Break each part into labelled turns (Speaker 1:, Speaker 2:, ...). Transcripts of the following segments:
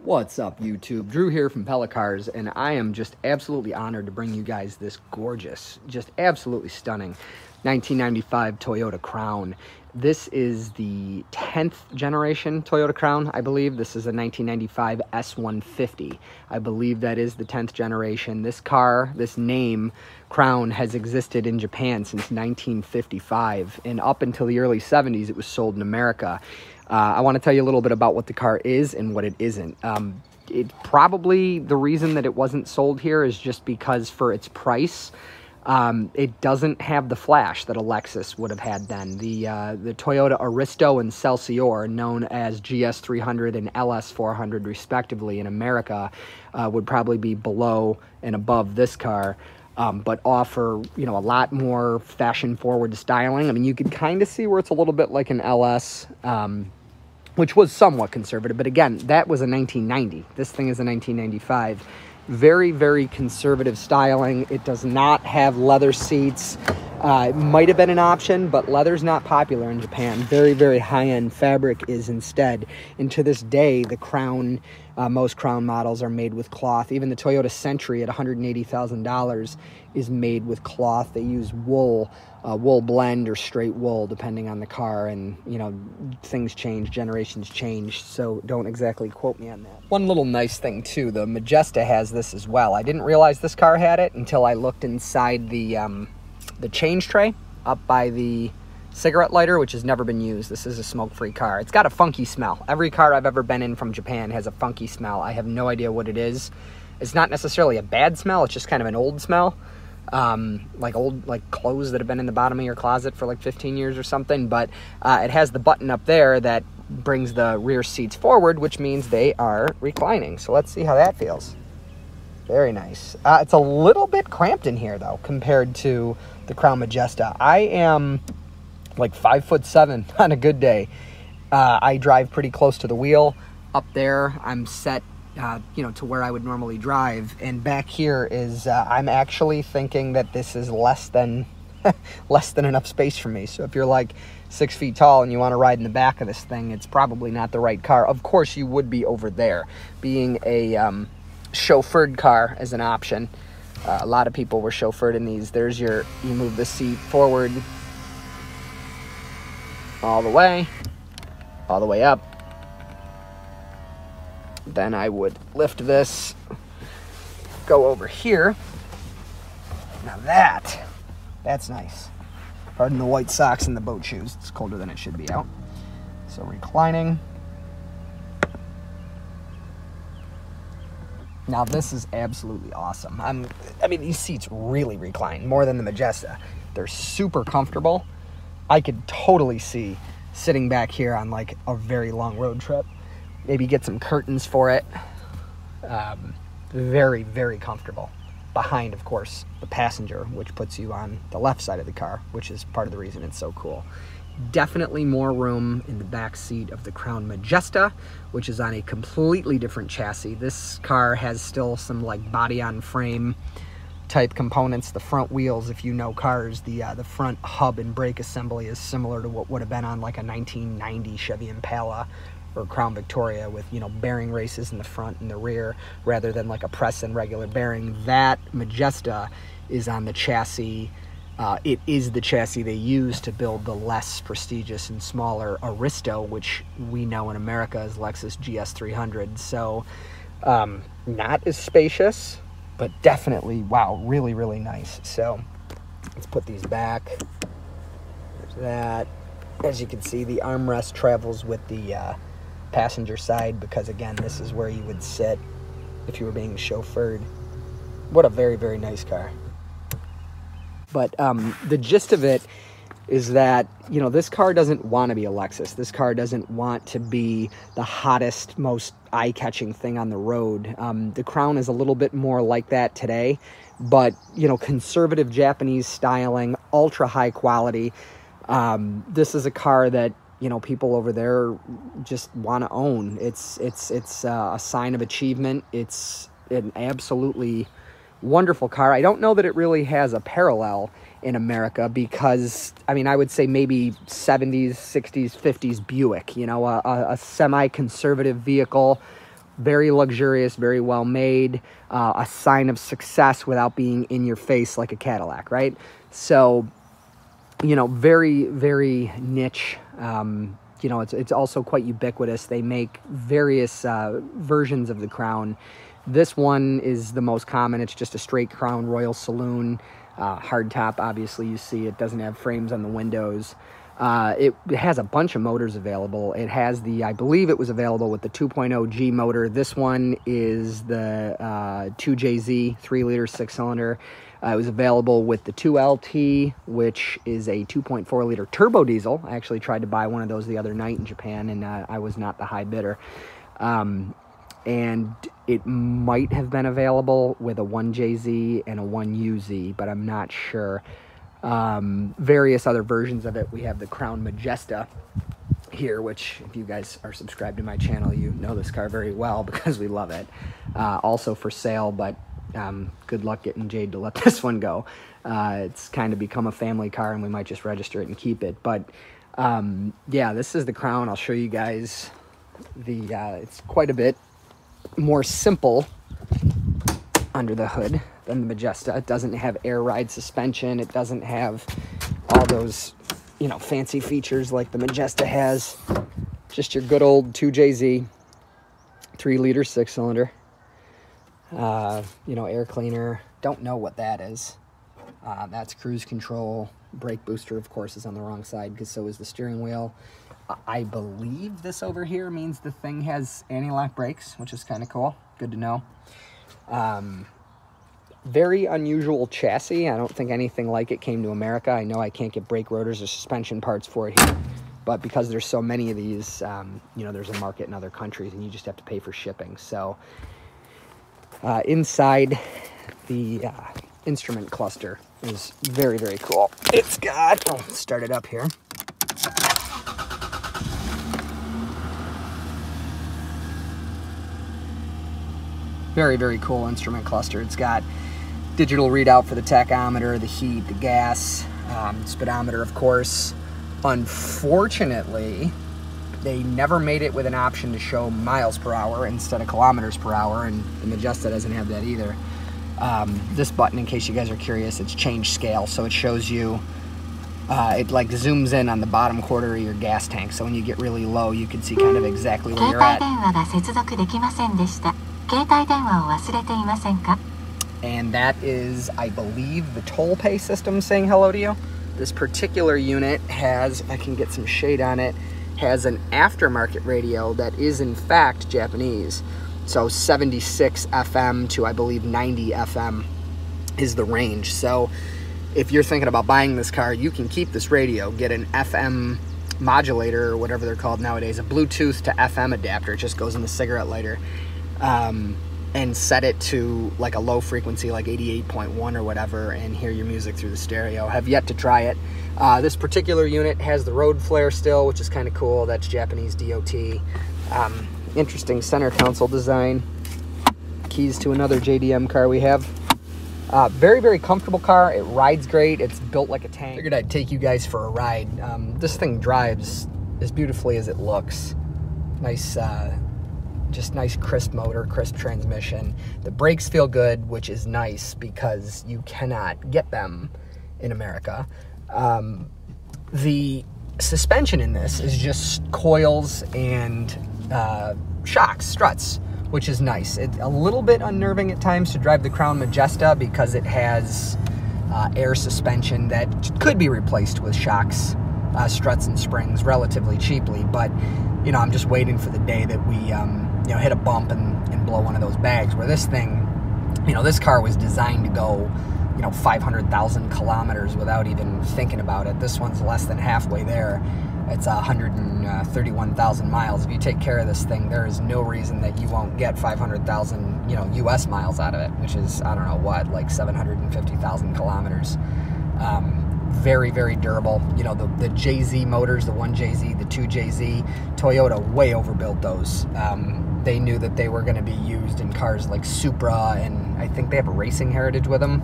Speaker 1: What's up, YouTube? Drew here from Pella Cars, and I am just absolutely honored to bring you guys this gorgeous, just absolutely stunning 1995 Toyota Crown. This is the 10th generation Toyota Crown, I believe. This is a 1995 S150. I believe that is the 10th generation. This car, this name, Crown, has existed in Japan since 1955, and up until the early 70s, it was sold in America. I want to tell you a little bit about what the car is and what it isn't. Probably the reason that it wasn't sold here is just because for its price, it doesn't have the flash that a Lexus would have had then. The Toyota Aristo and Celsior, known as GS300 and LS400 respectively in America, would probably be below and above this car. But offer, a lot more fashion-forward styling. I mean, you could kind of see where it's a little bit like an LS, which was somewhat conservative. But again, that was a 1990. This thing is a 1995. Very, very conservative styling. It does not have leather seats. It might have been an option, but leather's not popular in Japan. Very, very high-end fabric is instead. And to this day, the Crown, most Crown models are made with cloth. Even the Toyota Century at $180,000 is made with cloth. They use wool, wool blend or straight wool, depending on the car. And, things change, generations change, so don't exactly quote me on that. One little nice thing, too, the Majesta has this as well. I didn't realize this car had it until I looked inside the change tray up by the cigarette lighter, which has never been used. This is a smoke-free car. It's got a funky smell. Every car I've ever been in from Japan has a funky smell. I have no idea what it is. It's not necessarily a bad smell. It's just kind of an old smell. Like clothes that have been in the bottom of your closet for like 15 years or something. But it has the button up there that brings the rear seats forward, which means they are reclining. So let's see how that feels. Very nice. It's a little bit cramped in here, though, compared to the Crown Majesta. I am like 5'7" on a good day. I drive pretty close to the wheel. Up there, I'm set, to where I would normally drive. And back here is, I'm actually thinking that this is less than enough space for me. So if you're like 6 feet tall and you want to ride in the back of this thing, it's probably not the right car. Of course, you would be over there, being a chauffeured car as an option. A lot of people were chauffeured in these. There's you move the seat forward all the way up. Then I would lift this, go over here. Now that's nice. Pardon the white socks and the boat shoes. It's colder than it should be out. So reclining. Now this is absolutely awesome. I mean, these seats really recline more than the Majesta. They're super comfortable. I could totally see sitting back here on like a very long road trip. Maybe get some curtains for it. Very, very comfortable. Behind, of course, the passenger, which puts you on the left side of the car, which is part of the reason it's so cool. Definitely more room in the back seat of the Crown Majesta, which is on a completely different chassis. This car has still some like body-on-frame type components. The front wheels, if you know cars, the front hub and brake assembly is similar to what would have been on like a 1990 Chevy Impala or Crown Victoria with, bearing races in the front and the rear rather than like a press and regular bearing. That Majesta is on the chassis. It is the chassis they use to build the less prestigious and smaller Aristo, which we know in America as Lexus GS300. So not as spacious, but definitely, wow, really, really nice. So let's put these back. There's that. As you can see, the armrest travels with the passenger side because, again, this is where you would sit if you were being chauffeured. What a very, very nice car. But the gist of it is that, this car doesn't want to be a Lexus. This car doesn't want to be the hottest, most eye-catching thing on the road. The Crown is a little bit more like that today, but, conservative Japanese styling, ultra high quality. This is a car that, people over there just want to own. It's a sign of achievement. It's an absolutely wonderful car. I don't know that it really has a parallel in America because, I would say maybe 70s, 60s, 50s Buick, a semi-conservative vehicle Very luxurious, very well made, a sign of success without being in your face like a Cadillac, right? So, you know, very, very niche. You know, it's also quite ubiquitous. They make various versions of the Crown. This one is the most common. It's just a straight Crown Royal Saloon. Hardtop, obviously, you see it doesn't have frames on the windows. It has a bunch of motors available. It has I believe it was available with the 2.0 G motor. This one is the 2JZ 3-liter 6-cylinder. It was available with the 2LT, which is a 2.4-liter turbo diesel. I actually tried to buy one of those the other night in Japan, and I was not the high bidder. And it might have been available with a 1JZ and a 1UZ, but I'm not sure. Various other versions of it. We have the Crown Majesta here, which if you guys are subscribed to my channel, you know this car very well because we love it. Also for sale, but good luck getting Jade to let this one go. It's kind of become a family car, and we might just register it and keep it. But yeah, this is the Crown. I'll show you guys it's quite a bit more simple under the hood than the Majesta. It doesn't have air ride suspension. It doesn't have all those, you know, fancy features like the Majesta has. Just your good old 2JZ 3-liter 6-cylinder. You know, air cleaner. Don't know what that is. That's cruise control. Brake booster, of course, is on the wrong side because so is the steering wheel. I believe this over here means the thing has anti-lock brakes, which is kind of cool. Good to know. Very unusual chassis. I don't think anything like it came to America. I know I can't get brake rotors or suspension parts for it here, but because there's so many of these, you know, there's a market in other countries, and you just have to pay for shipping. So inside, the instrument cluster is very, very cool. It's got, I'll start it up here. Very, very cool instrument cluster. It's got digital readout for the tachometer, the heat, the gas, speedometer, of course. Unfortunately, they never made it with an option to show miles per hour instead of kilometers per hour, and the Majesta doesn't have that either. This button, in case you guys are curious, it's change scale, so it shows you, it like zooms in on the bottom quarter of your gas tank, so when you get really low, you can see kind of exactly where you're at. And that is, I believe, the toll pay system saying hello to you. This particular unit has, if I can get some shade on it, has an aftermarket radio that is in fact Japanese. So 76 FM to, I believe, 90 FM is the range. So if you're thinking about buying this car, you can keep this radio, get an FM modulator or whatever they're called nowadays, a Bluetooth to FM adapter. It just goes in the cigarette lighter. And set it to like a low frequency, like 88.1 or whatever, and hear your music through the stereo. Have yet to try it. This particular unit has the road flare still, which is kind of cool. That's Japanese DOT. Interesting center console design. Keys to another JDM car we have. Very, very comfortable car. It rides great. It's built like a tank. Figured I'd take you guys for a ride. This thing drives as beautifully as it looks. Nice, just nice crisp motor, crisp transmission. The brakes feel good, which is nice because you cannot get them in America. The suspension in this is just coils and shocks, struts, which is nice. It's a little bit unnerving at times to drive the Crown Majesta because it has air suspension that could be replaced with shocks, struts and springs relatively cheaply, but you know, I'm just waiting for the day that we you know, hit a bump and blow one of those bags, where this thing, you know, this car was designed to go, you know, 500,000 kilometers without even thinking about it. This one's less than halfway there. It's 131,000 miles. If you take care of this thing, there is no reason that you won't get 500,000, you know, US miles out of it, which is, I don't know what, like 750,000 kilometers. Very, very durable. You know, the JZ motors, the 1JZ, the 2JZ, Toyota way overbuilt those. They knew that they were going to be used in cars like Supra, and I think they have a racing heritage with them.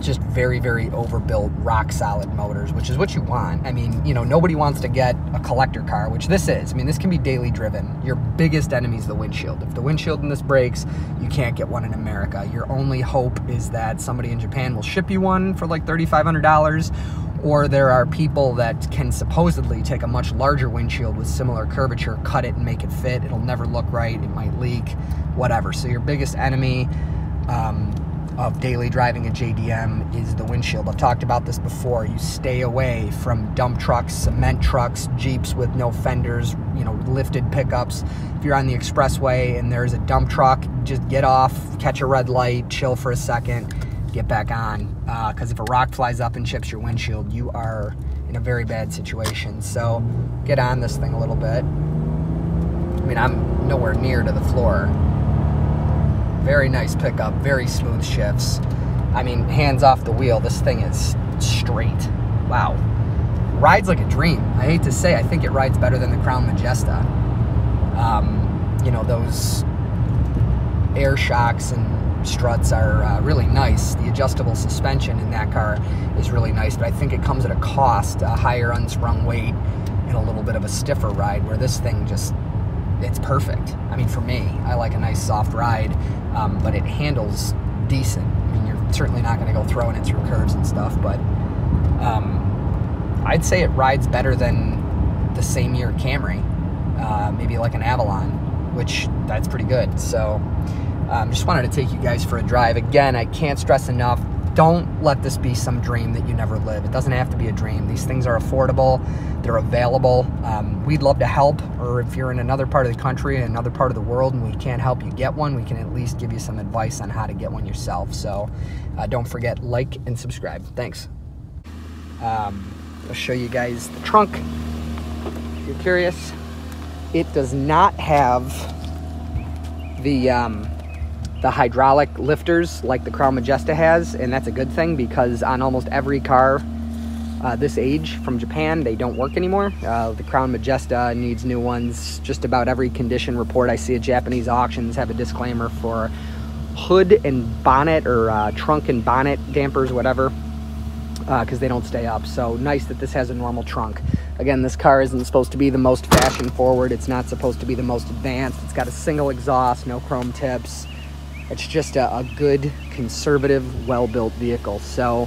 Speaker 1: Just very, very overbuilt, rock solid motors, which is what you want. I mean, you know, nobody wants to get a collector car, which this is. I mean, this can be daily driven. Your biggest enemy is the windshield. If the windshield in this breaks, you can't get one in America. Your only hope is that somebody in Japan will ship you one for like $3,500, or there are people that can supposedly take a much larger windshield with similar curvature, cut it and make it fit. It'll never look right. It might leak, whatever. So your biggest enemy of daily driving a JDM is the windshield. I've talked about this before. You stay away from dump trucks, cement trucks, Jeeps with no fenders, you know, lifted pickups. If you're on the expressway and there's a dump truck, just get off, catch a red light, chill for a second, get back on. Because if a rock flies up and chips your windshield, you are in a very bad situation. So get on this thing a little bit. I mean, I'm nowhere near to the floor. Very nice pickup, very smooth shifts. I mean, hands off the wheel, this thing is straight. Wow. Rides like a dream. I hate to say, I think it rides better than the Crown Majesta. You know, those air shocks and struts are really nice. The adjustable suspension in that car is really nice, but I think it comes at a cost, a higher unsprung weight and a little bit of a stiffer ride, where this thing just, it's perfect. I mean, for me, I like a nice soft ride, but it handles decent. I mean, you're certainly not going to go throwing it through curves and stuff, but I'd say it rides better than the same year Camry, maybe like an Avalon, which that's pretty good. So just wanted to take you guys for a drive. Again, I can't stress enough, don't let this be some dream that you never live. It doesn't have to be a dream. These things are affordable. They're available. We'd love to help, or if you're in another part of the country, another part of the world, and we can't help you get one, we can at least give you some advice on how to get one yourself. So don't forget, like and subscribe. Thanks. I'll show you guys the trunk, if you're curious. It does not have the hydraulic lifters like the Crown Majesta has, and that's a good thing, because on almost every car this age from Japan, they don't work anymore. The Crown Majesta needs new ones. Just about every condition report I see at Japanese auctions have a disclaimer for hood and bonnet, or trunk and bonnet dampers, whatever, because they don't stay up. So nice that this has a normal trunk. Again, this car isn't supposed to be the most fashion forward. It's not supposed to be the most advanced. It's got a single exhaust, no chrome tips. It's just a good, conservative, well-built vehicle. So,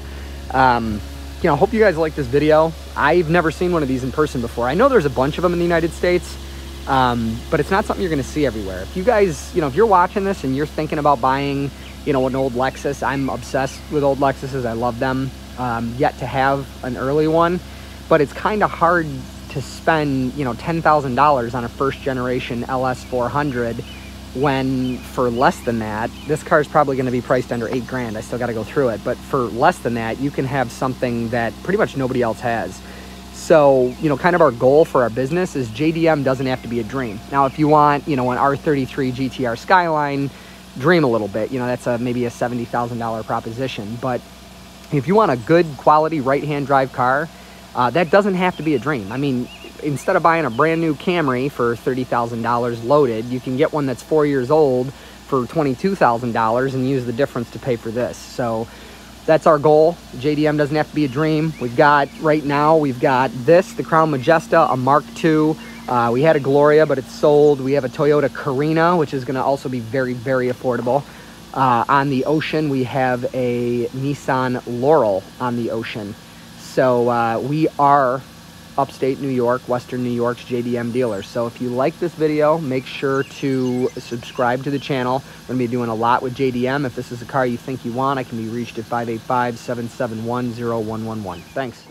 Speaker 1: you know, hope you guys like this video. I've never seen one of these in person before. I know there's a bunch of them in the United States, but it's not something you're going to see everywhere. If you guys, you know, if you're watching this and you're thinking about buying, you know, an old Lexus, I'm obsessed with old Lexuses. I love them. Yet to have an early one, but it's kind of hard to spend, you know, $10,000 on a first-generation LS 400 when for less than that, this car is probably going to be priced under $8 grand. I still got to go through it, but for less than that, you can have something that pretty much nobody else has. So, you know, kind of our goal for our business is JDM doesn't have to be a dream. Now, if you want, you know, an R33 GTR Skyline, dream a little bit. You know, that's maybe a $70,000 proposition. But if you want a good quality right-hand drive car, that doesn't have to be a dream. I mean, instead of buying a brand new Camry for $30,000 loaded, you can get one that's 4 years old for $22,000 and use the difference to pay for this. So that's our goal. JDM doesn't have to be a dream. We've got, right now, we've got this, the Crown Majesta, a Mark II. We had a Gloria, but it's sold. We have a Toyota Carina, which is going to also be very, very affordable. On the Ocean, we have a Nissan Laurel on the Ocean. So we are upstate New York, Western New York's JDM dealer. So if you like this video, make sure to subscribe to the channel. We're going to be doing a lot with JDM. If this is a car you think you want, I can be reached at 585-771-0111. Thanks.